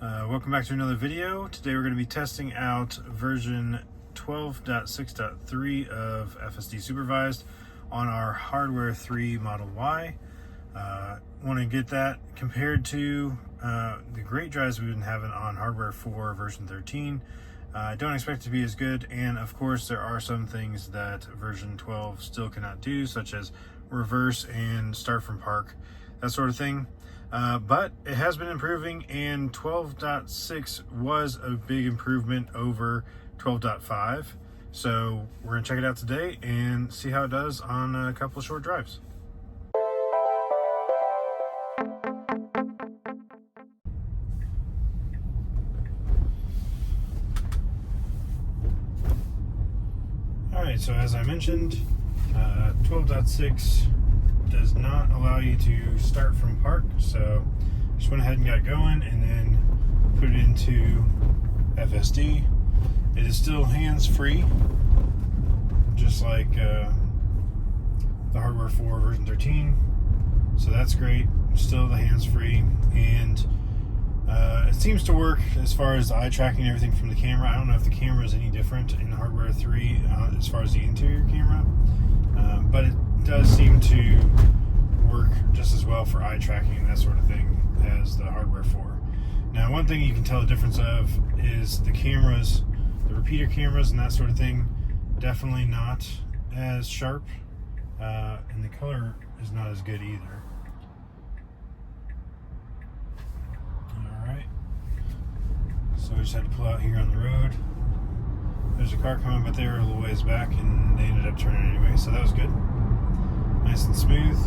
Welcome back to another video. Today we're going to be testing out version 12.6.3 of FSD Supervised on our Hardware 3 Model Y. Want to get that compared to the great drives we've been having on Hardware 4 version 13. I don't expect it to be as good, and of course there are some things that version 12 still cannot do, such as reverse and start from park, that sort of thing. But it has been improving, and 12.6 was a big improvement over 12.5. So we're going to check it out today and see how it does on a couple of short drives. Alright, so as I mentioned, 12.6 does not allow you to start from park, so just went ahead and got going and then put it into FSD. It is still hands-free, just like the Hardware 4 version 13, so that's great. Still the hands-free, and it seems to work as far as eye tracking and everything from the camera. I don't know if the camera is any different in Hardware 3 as far as the interior camera, but it does seem to work just as well for eye tracking and that sort of thing as the Hardware 4. Now, one thing you can tell the difference of is the cameras, the repeater cameras and that sort of thing, definitely not as sharp, and the color is not as good either. Alright, so we just had to pull out here on the road. There's a car coming, but they were a little ways back and they ended up turning anyway, so that was good. Nice and smooth.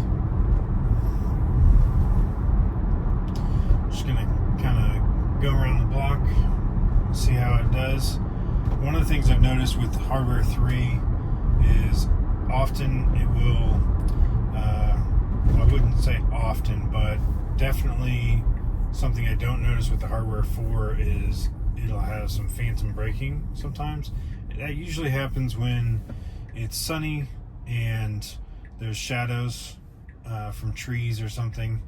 Just gonna kind of go around the block, see how it does. One of the things I've noticed with Hardware 3 is often it will, I wouldn't say often, but definitely something I don't notice with the Hardware 4 is it'll have some phantom braking sometimes. That usually happens when it's sunny and there's shadows from trees or something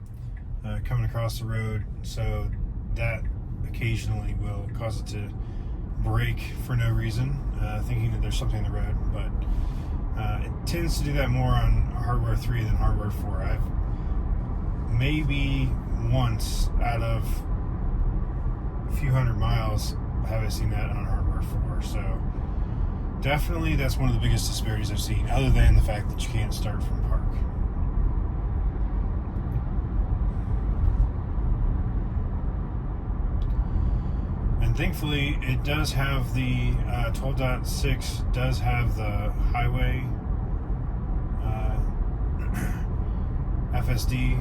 coming across the road, so that occasionally will cause it to brake for no reason, thinking that there's something in the road. But it tends to do that more on Hardware 3 than Hardware 4. I've maybe once out of a few hundred miles have I seen that on Hardware 4, so definitely that's one of the biggest disparities I've seen, other than the fact that you can't start from park. And thankfully it does have the 12.6 does have the highway FSD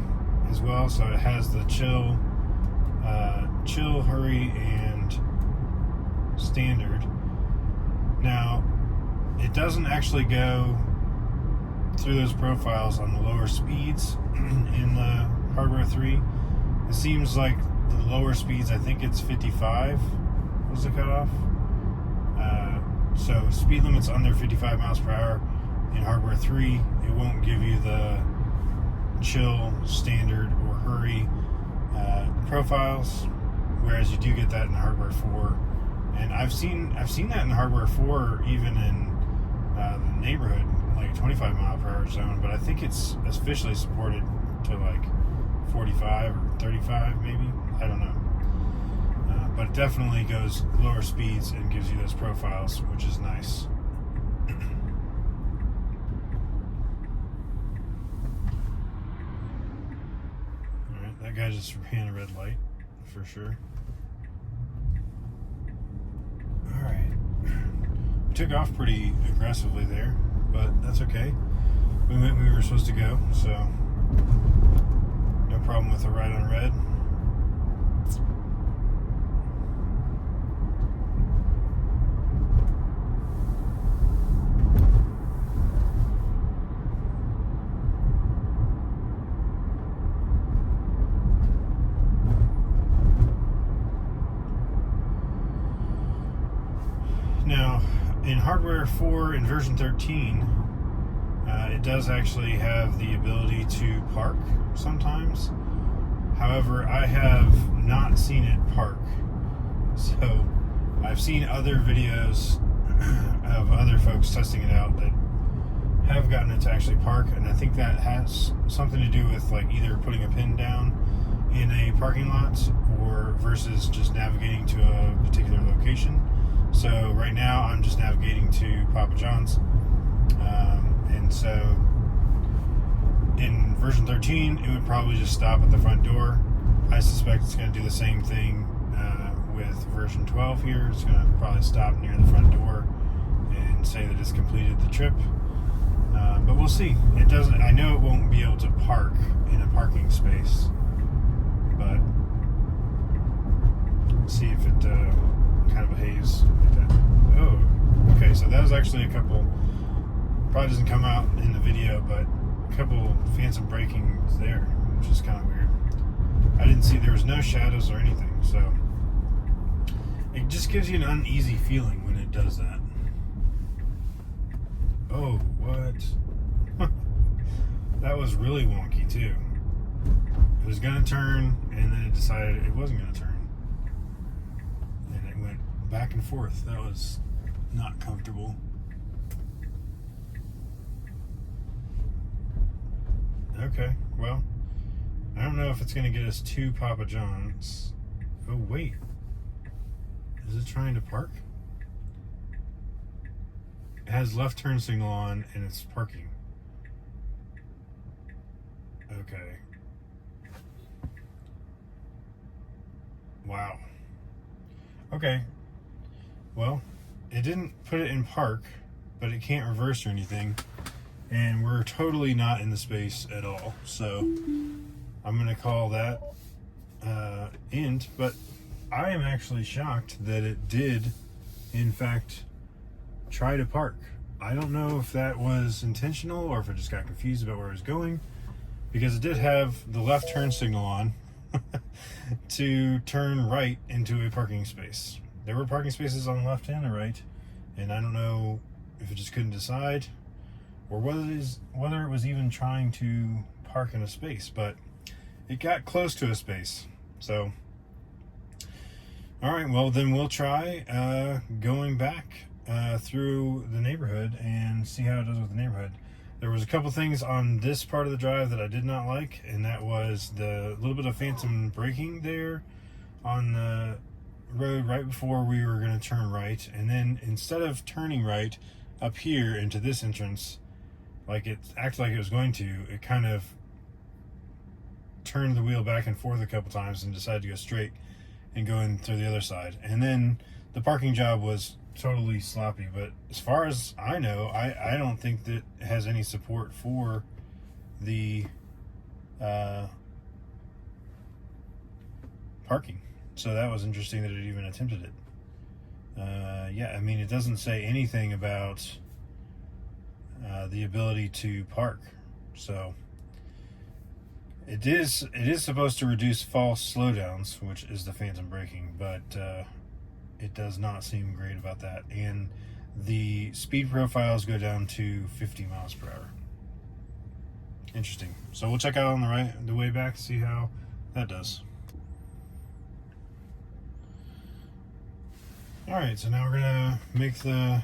as well, so it has the chill, hurry, and standard. Now, it doesn't actually go through those profiles on the lower speeds in the Hardware 3. It seems like the lower speeds, I think it's 55 was the cutoff. So speed limits under 55 miles per hour in Hardware 3, it won't give you the chill, standard, or hurry profiles, whereas you do get that in Hardware 4. And I've seen that in Hardware 4 even in the neighborhood, like 25 mile per hour zone, but I think it's officially supported to like 45 or 35 maybe, I don't know. But it definitely goes lower speeds and gives you those profiles, which is nice. Alright, that guy just ran a red light for sure. Alright, we took off pretty aggressively there, but that's okay. We went where we were supposed to go, so no problem with the ride on red. Now, in Hardware 4 in version 13, it does actually have the ability to park sometimes. However, I have not seen it park. So I've seen other videos of other folks testing it out that have gotten it to actually park, and I think that has something to do with like either putting a pin down in a parking lot or versus just navigating to a particular location. So right now I'm just navigating to Papa John's, and so in version 13 it would probably just stop at the front door. I suspect it's going to do the same thing with version 12 here. It's going to probably stop near the front door and say that it's completed the trip. But we'll see. It doesn't. I know it won't be able to park in a parking space, but see if it kind of behaves like that. Oh, okay. So that was actually a couple. Probably doesn't come out in the video, but a couple phantom brakings there, which is kind of weird. I didn't see there was no shadows or anything, so it just gives you an uneasy feeling when it does that. Oh, what? That was really wonky too. It was gonna turn, and then it decided it wasn't gonna turn, and it went back and forth. That was not comfortable. Okay, well, I don't know if it's gonna get us to Papa John's. Oh wait, is it trying to park? It has left turn signal on and it's parking. Okay. Wow. Okay. Well, it didn't put it in park, but it can't reverse or anything. And we're totally not in the space at all. So I'm going to call that end. But I am actually shocked that it did, in fact, try to park. I don't know if that was intentional or if it just got confused about where it was going, because it did have the left turn signal on to turn right into a parking space. There were parking spaces on the left and the right, and I don't know if it just couldn't decide or whether it was even trying to park in a space, but it got close to a space. So all right, well then we'll try going back through the neighborhood and see how it does with the neighborhood. There was a couple things on this part of the drive that I did not like, and that was the little bit of phantom braking there on the road right before we were going to turn right, and then instead of turning right up here into this entrance like it acted like it was going to, it kind of turned the wheel back and forth a couple times and decided to go straight and go in through the other side. And then the parking job was totally sloppy, but as far as I know, I don't think that it has any support for the parking. So that was interesting that it even attempted it. Yeah, I mean, it doesn't say anything about the ability to park. So it is supposed to reduce false slowdowns, which is the phantom braking, but it does not seem great about that. And the speed profiles go down to 50 miles per hour. Interesting. So we'll check out on the way back, see how that does. All right, so now we're gonna make the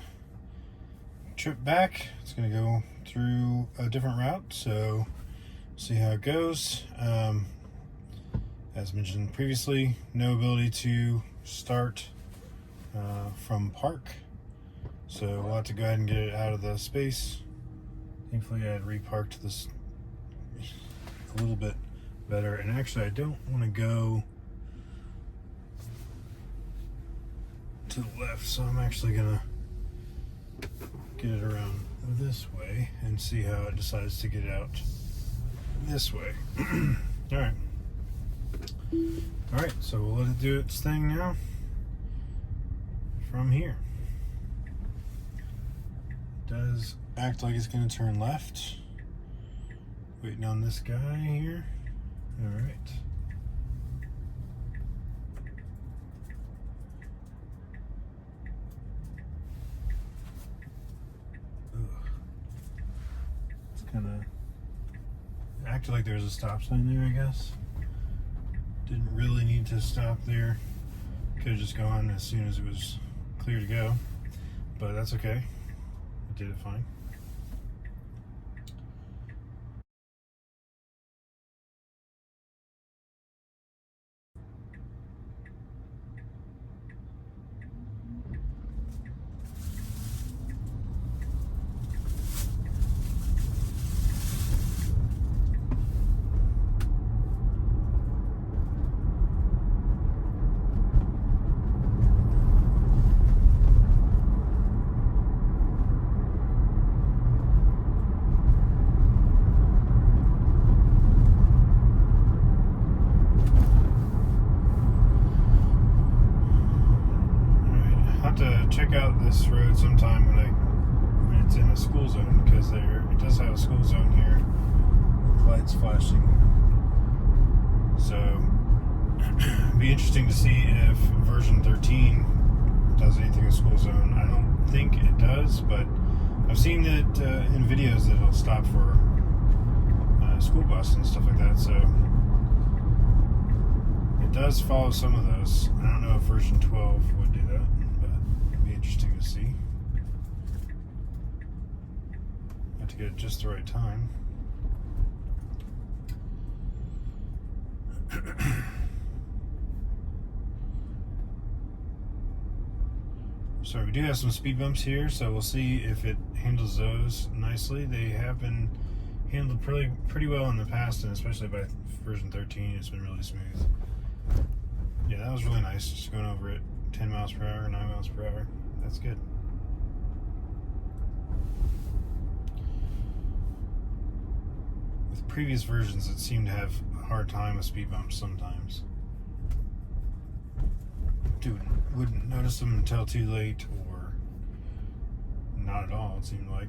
trip back. It's gonna go through a different route, so see how it goes. As mentioned previously, no ability to start from park, so we'll have to go ahead and get it out of the space. Thankfully I had reparked this a little bit better, and actually I don't want to go to the left, so I'm actually gonna get it around this way and see how it decides to get out this way. All right, so we'll let it do its thing now from here. It does act like it's going to turn left. Waiting on this guy here. All right. It's kind of acted like there's a stop sign there, I guess. Didn't really need to stop there. Could have just gone as soon as it was clear to go, but that's okay. I did it fine. To check out this road sometime when it's in a school zone, because it does have a school zone here with lights flashing. So it'd be interesting to see if version 13 does anything in school zone. I don't think it does, but I've seen that in videos that it'll stop for school bus and stuff like that. So it does follow some of those. I don't know if version 12 would do that. Interesting to see. Have to get it just the right time. So we do have some speed bumps here, so we'll see if it handles those nicely. They have been handled pretty well in the past, and especially by version 13, it's been really smooth. Yeah, that was really nice, just going over it 10 miles per hour, 9 miles per hour. That's good. With previous versions, it seemed to have a hard time with speed bumps sometimes. Dude, wouldn't notice them until too late, or not at all, it seemed like.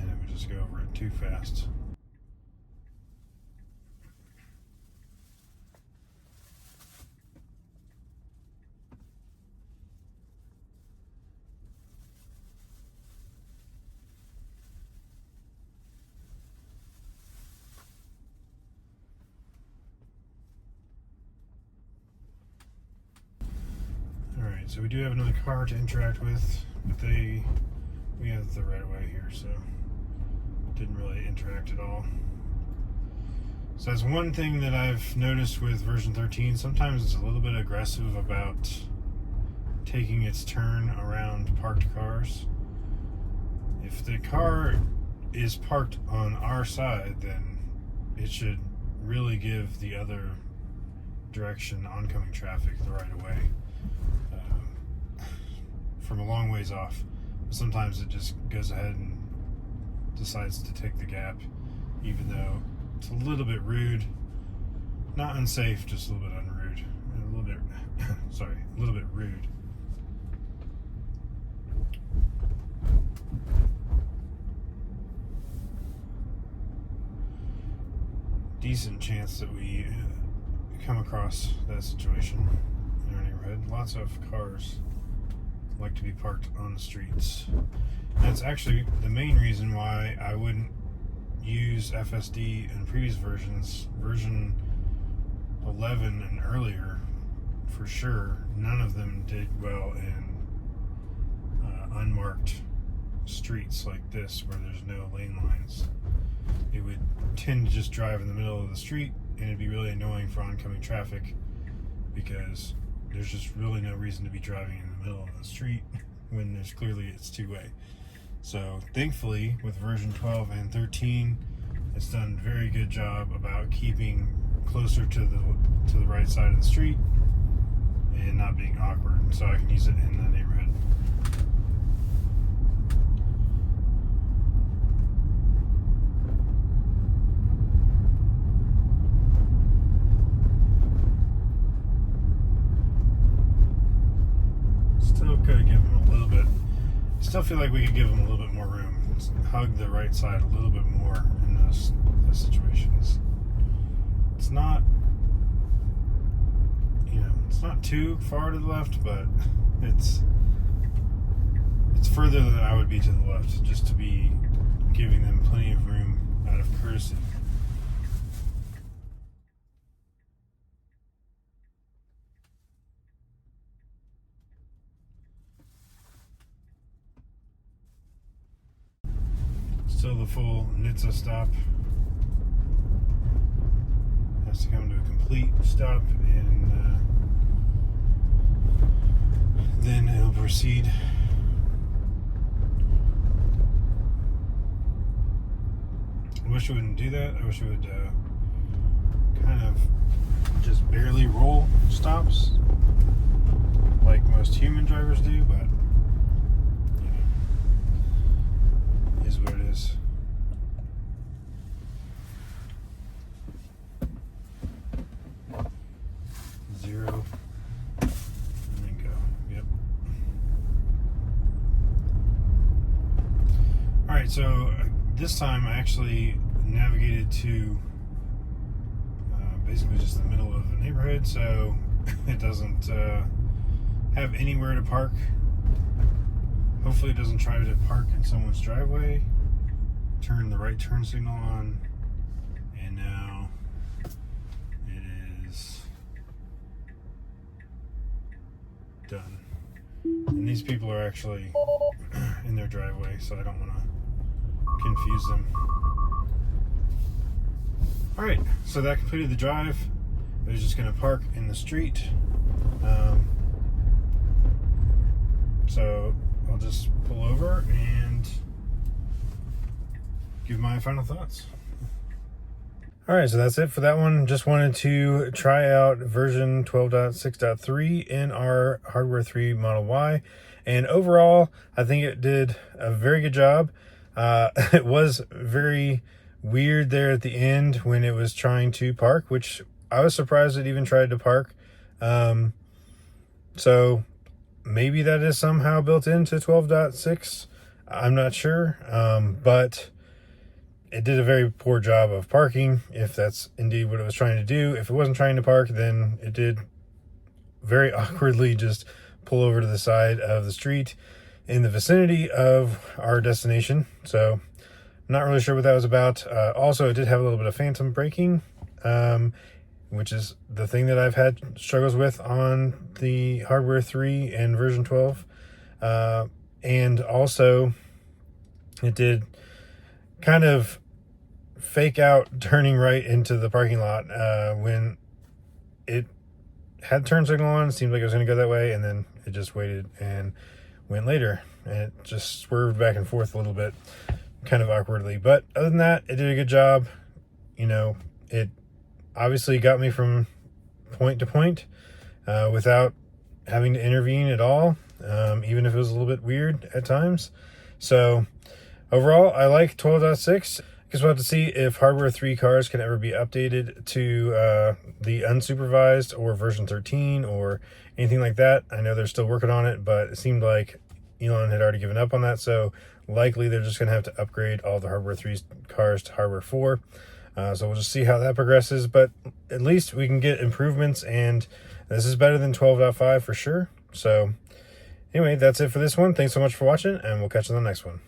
And it would just go over it too fast. So we do have another car to interact with, but we have the right of way here, so didn't really interact at all. So that's one thing that I've noticed with version 13. Sometimes it's a little bit aggressive about taking its turn around parked cars. If the car is parked on our side, then it should really give the other direction oncoming traffic the right of way. From a long ways off. Sometimes it just goes ahead and decides to take the gap, even though it's a little bit rude. Not unsafe, just a little bit unrude. A little bit, sorry, a little bit rude. Decent chance that we come across that situation in our neighborhood. Lots of cars like to be parked on the streets. That's actually the main reason why I wouldn't use FSD in previous versions. Version 11 and earlier, for sure, none of them did well in unmarked streets like this where there's no lane lines. It would tend to just drive in the middle of the street, and it'd be really annoying for oncoming traffic because there's just really no reason to be driving in the middle of the street when there's clearly it's two-way. So thankfully with version 12 and 13, it's done a very good job about keeping closer to the right side of the street and not being awkward, so I can use it in the neighborhood. Still could have given them a little bit. Still feel like we could give them a little bit more room. Hug the right side a little bit more in those situations. It's not, it's not too far to the left, but it's further than I would be to the left, just to be giving them plenty of room out of courtesy. Still the full NHTSA stop. Has to come to a complete stop, and then it'll proceed. I wish it wouldn't do that. I wish it would kind of just barely roll stops like most human drivers do, but you know, it is what it is. Zero, and then go. Yep. All right, so this time I actually navigated to basically just the middle of the neighborhood, so it doesn't have anywhere to park. Hopefully it doesn't try to park in someone's driveway. Turn the right turn signal on, and now it is done. And these people are actually in their driveway, so I don't want to confuse them. Alright, so that completed the drive. I was just going to park in the street. So I'll just pull over and give my final thoughts. Alright, so that's it for that one. Just wanted to try out version 12.6.3 in our Hardware 3 Model Y. And overall, I think it did a very good job. It was very weird there at the end when it was trying to park, which I was surprised it even tried to park. So maybe that is somehow built into 12.6. I'm not sure, but it did a very poor job of parking, if that's indeed what it was trying to do. If it wasn't trying to park, then it did very awkwardly just pull over to the side of the street in the vicinity of our destination. So not really sure what that was about. Also, it did have a little bit of phantom braking, which is the thing that I've had struggles with on the Hardware 3 and version 12. And also, it did kind of fake out turning right into the parking lot when it had turn signal on. It seemed like it was going to go that way, and then it just waited and went later. And it just swerved back and forth a little bit, kind of awkwardly. But other than that, it did a good job. You know, it obviously got me from point to point without having to intervene at all, even if it was a little bit weird at times. So overall, I like 12.6. I guess we'll have to see if Hardware 3 cars can ever be updated to the unsupervised or version 13 or anything like that. I know they're still working on it, but it seemed like Elon had already given up on that, so likely they're just going to have to upgrade all the Hardware 3 cars to Hardware 4. So we'll just see how that progresses, but at least we can get improvements, and this is better than 12.5 for sure. So anyway, that's it for this one. Thanks so much for watching, and we'll catch you on the next one.